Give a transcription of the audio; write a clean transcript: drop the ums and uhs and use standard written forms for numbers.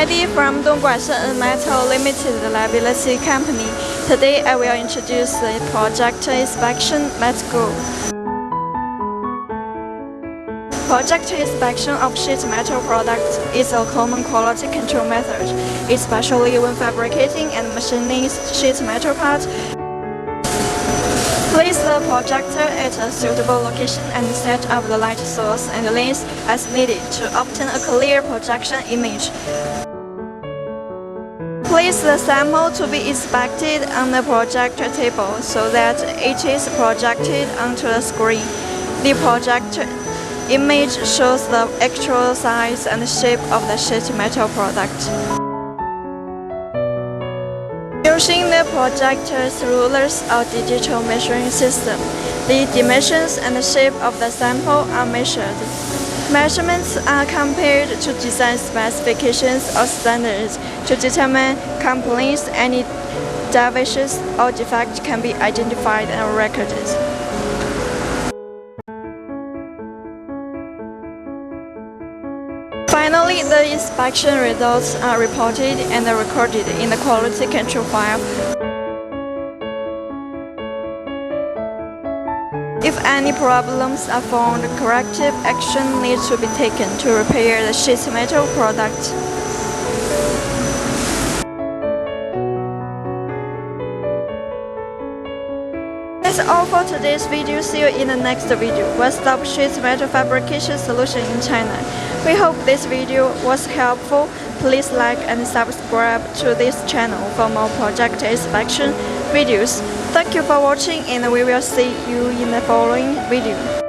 Heidy from Dongguan Shengen Metal Limited Liability Company. Today I will introduce the Projector inspection Metal Co. Projector inspection of sheet metal products is a common quality control method, especially when fabricating and machining sheet metal parts. Place the projector at a suitable location and set up the light source and lens as needed to obtain a clear projection image. Place the sample to be inspected on the projector table so that it is projected onto the screen. The projector image shows the actual size and shape of the sheet metal product. Using the projector's rulers or digital measuring system, the dimensions and the shape of the sample are measured. Measurements are compared to design specifications or standards to determine complaints. Any deviations or defects can be identified and recorded. Finally, the inspection results are reported and recorded in the quality control file. If any problems are found, corrective action needs to be taken to repair the sheet metal product. That's all for today's video. See you in the next video. One-stop sheet metal fabrication solution in China. We hope this video was helpful. Please like and subscribe to this channel for more project inspection videos. Thank you for watching, and we will see you in the following video.